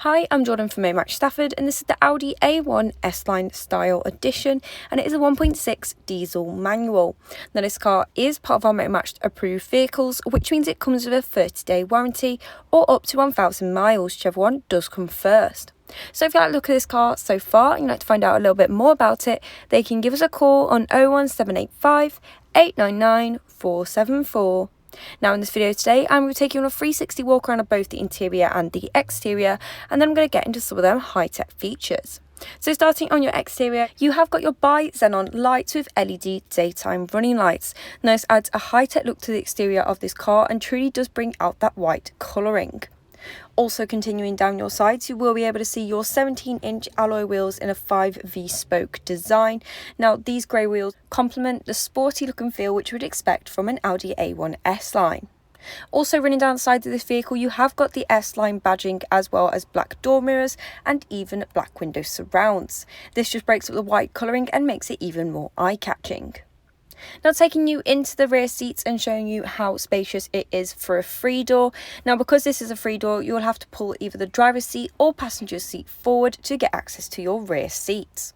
Hi, I'm Jordan from Stafford, and this is the Audi A1 S-Line Style Edition, and it is a 1.6 diesel manual. Now, this car is part of our Motormatched approved vehicles, which means it comes with a 30-day warranty or up to 1,000 miles, whichever one does come first. So if you like the look at this car so far and you'd like to find out a little bit more about it, they can give us a call on 01785 899 474. Now in this video today, I'm going to take you on a 360 walk around of both the interior and the exterior, and then I'm going to get into some of them high-tech features. So starting on your exterior, you have got your Bi-Xenon lights with LED daytime running lights. Now this adds a high-tech look to the exterior of this car and truly does bring out that white colouring. Also continuing down your sides, you will be able to see your 17-inch alloy wheels in a 5V spoke design. Now these grey wheels complement the sporty look and feel which you would expect from an Audi A1 S-Line. Also running down the sides of this vehicle, you have got the S-Line badging as well as black door mirrors and even black window surrounds. This just breaks up the white colouring and makes it even more eye-catching. Now taking you into the rear seats and showing you how spacious it is for a 3-door. Now because this is a 3-door, you will have to pull either the driver's seat or passenger seat forward to get access to your rear seats.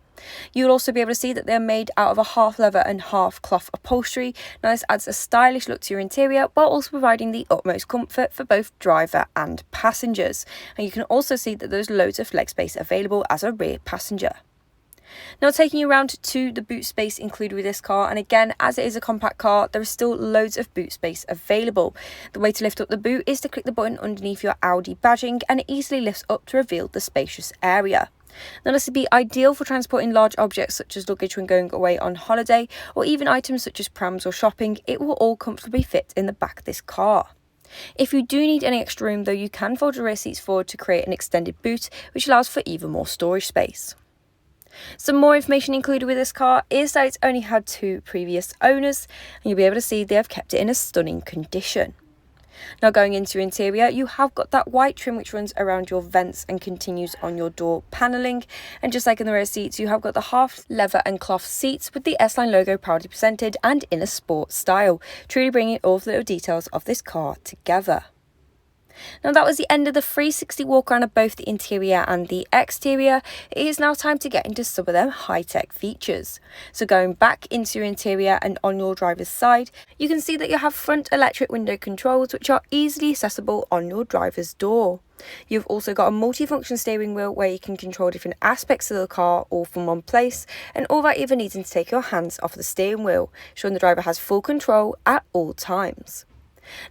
You'll also be able to see that they're made out of a half leather and half cloth upholstery. Now this adds a stylish look to your interior while also providing the utmost comfort for both driver and passengers. And you can also see that there's loads of leg space available as a rear passenger. Now taking you around to the boot space included with this car, and again, as it is a compact car, there is still loads of boot space available. The way to lift up the boot is to click the button underneath your Audi badging, and it easily lifts up to reveal the spacious area. Now this would be ideal for transporting large objects such as luggage when going away on holiday, or even items such as prams or shopping. It will all comfortably fit in the back of this car. If you do need any extra room though, you can fold your rear seats forward to create an extended boot, which allows for even more storage space. Some more information included with this car is that it's only had 2 previous owners, and you'll be able to see they have kept it in a stunning condition. Now going into your interior, you have got that white trim which runs around your vents and continues on your door panelling, and just like in the rear seats, you have got the half leather and cloth seats with the S-Line logo proudly presented and in a sport style, truly bringing all the little details of this car together. Now that was the end of the 360 walk around of both the interior and the exterior. It is now time to get into some of them high-tech features. So going back into your interior and on your driver's side, you can see that you have front electric window controls which are easily accessible on your driver's door. You've also got a multi-function steering wheel where you can control different aspects of the car all from one place, and all that even needing to take your hands off the steering wheel, showing the driver has full control at all times.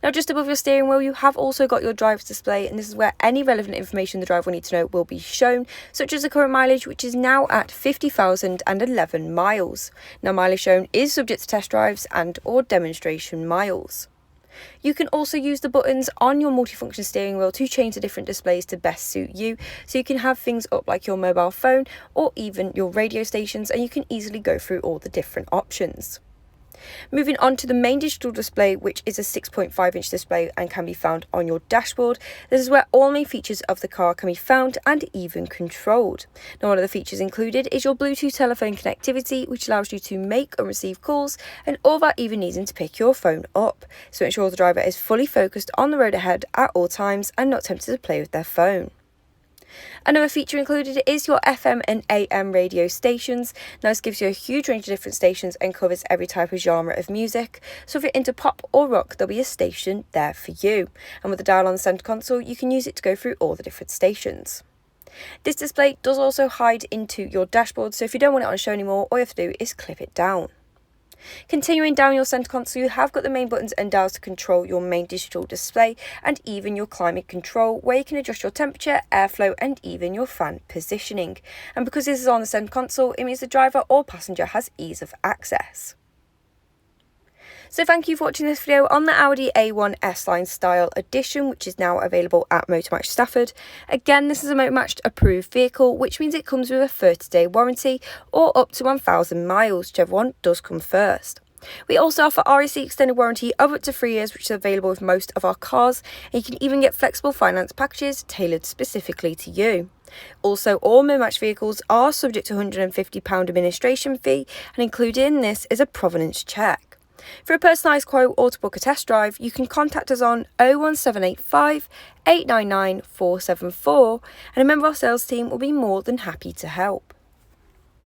Now just above your steering wheel, you have also got your driver's display, and this is where any relevant information the driver will need to know will be shown, such as the current mileage, which is now at 50,011 miles. Now mileage shown is subject to test drives and or demonstration miles. You can also use the buttons on your multifunction steering wheel to change the different displays to best suit you, so you can have things up like your mobile phone or even your radio stations, and you can easily go through all the different options. Moving on to the main digital display, which is a 6.5-inch display and can be found on your dashboard. This is where all main features of the car can be found and even controlled. Now one of the features included is your Bluetooth telephone connectivity, which allows you to make and receive calls, and all that even needing to pick your phone up. So it ensures the driver is fully focused on the road ahead at all times and not tempted to play with their phone. Another feature included is your FM and AM radio stations. Now this gives you a huge range of different stations and covers every type of genre of music. So if you're into pop or rock, there'll be a station there for you. And with the dial on the centre console, you can use it to go through all the different stations. This display does also hide into your dashboard, so if you don't want it on show anymore, all you have to do is clip it down. Continuing down your centre console, you have got the main buttons and dials to control your main digital display and even your climate control, where you can adjust your temperature, airflow and even your fan positioning. And because this is on the centre console, it means the driver or passenger has ease of access. So thank you for watching this video on the Audi A1 S-Line Style Edition, which is now available at Motormatched Stafford. Again, this is a Motormatched approved vehicle, which means it comes with a 30-day warranty or up to 1,000 miles, whichever one does come first. We also offer RAC extended warranty of up to 3 years, which is available with most of our cars, and you can even get flexible finance packages tailored specifically to you. Also, all Motormatched vehicles are subject to £150 administration fee, and included in this is a provenance check. For a personalised quote or to book a test drive, you can contact us on 01785 899 474 and a member of our sales team will be more than happy to help.